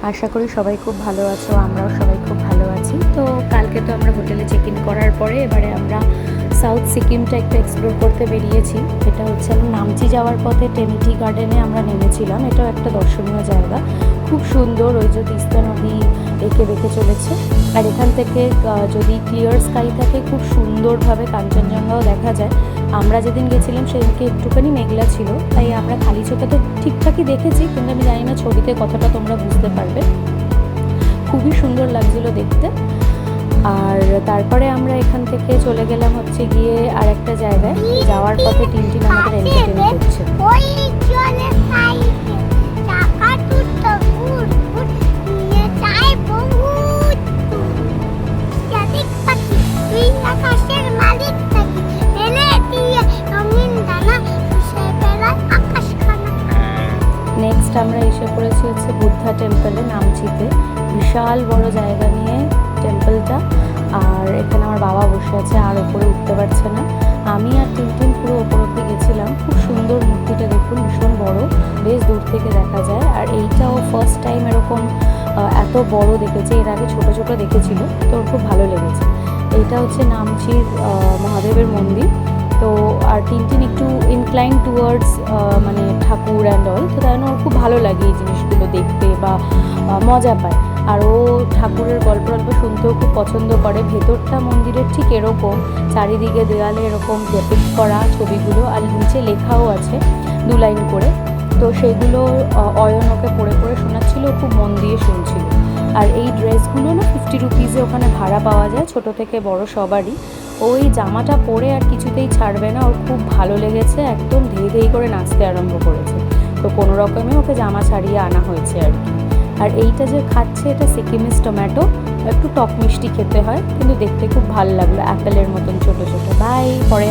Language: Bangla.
আশা করি সবাই খুব ভালো আছো, আমরাও সবাই খুব ভালো আছি। তো কালকে তো আমরা হোটেলে চেক ইন করার পরে এবারে আমরা সাউথ সিকিমটা একটু এক্সপ্লোর করতে বেরিয়েছি। এটা হচ্ছে আমরা নামচি যাওয়ার পথে টেনিটি গার্ডেনে আমরা নেমেছিলাম। এটাও একটা দর্শনীয় জায়গা, খুব সুন্দর। ওই যে তিস্তা নদী এঁকে বেঁকে চলেছে, আর এখান থেকে যদি ক্লিয়ার স্কাই থাকে খুব সুন্দরভাবে কাঞ্চনজঙ্ঘাও দেখা যায়। আমরা যেদিন গেছিলাম সেদিনকে একটুখানি মেঘলা ছিল, তাই আমরা খালি চোখে তো ঠিকঠাকই দেখেছি, কিন্তু আমি জানি না ছবিতে কতটা তোমরা বুঝতে পারবে। খুবই সুন্দর লাগছিল দেখতে। আর তারপরে আমরা এখান থেকে চলে গেলাম হচ্ছে গিয়ে আর একটা জায়গায়। যাওয়ার পথে টিনটিন আমাদের এন্টারটেইন করছে। নেক্সট আমরা এসে পড়েছি হচ্ছে বুদ্ধা টেম্পলে নামচিতে। বিশাল বড় জায়গা নিয়ে টেম্পলটা, আর এখানে আমার বাবা বসে আছে, আর ওপরে উঠতে পারছে না। আমি আর টিনটিন পুরো ওপর অব্দি গেছিলাম। খুব সুন্দর মূর্তিটা দেখুন, ভীষণ বড়, বেশ দূর থেকে দেখা যায়। আর এইটাও ফার্স্ট টাইম এরকম এত বড় দেখেছে, এর আগে ছোট ছোট দেখেছিল, তো ওর খুব ভালো লেগেছে। এইটা হচ্ছে নামচির মহাদেবের মন্দির। তো আর টিনটিন একটু ইনক্লাইন টুয়ার্ডস মানে ঠাকুর অ্যান্ড অল, তো তাই ওর খুব ভালো লাগে এই জিনিসগুলো দেখতে বা মজা পায়। আর ও ঠাকুরের গল্প শুনতেও খুব পছন্দ করে। ভেতরটা মন্দিরের ঠিক এরকম, চারিদিকে দেওয়ালে এরকম ডেপিক্ট করা ছবিগুলো, আর নিচে লেখাও আছে 2 লাইন করে। তো সেগুলো অয়ন ওকে পড়ে পড়ে শোনাচ্ছিল, খুব মন দিয়ে শুনছিল। আর এই ড্রেসগুলো না 50 রুপিসে ওখানে ভাড়া পাওয়া যায়, ছোট থেকে বড় সবারই। ওই জামাটা পরে আর কিছুতেই ছাড়বে না, ওর খুব ভালো লেগেছে, একদম ধেই ধেই করে নাচতে আরম্ভ করেছে। তো কোনো রকমে ওকে জামা ছাড়িয়ে আনা হয়েছে আর কি। আর এইটা যে খাচ্ছে, এটা সিকিমিস টমেটো, একটু টক মিষ্টি খেতে হয়, কিন্তু দেখতে খুব ভালো লাগলো, অ্যাপেলের মতন ছোটো ছোটো। বাই, পরে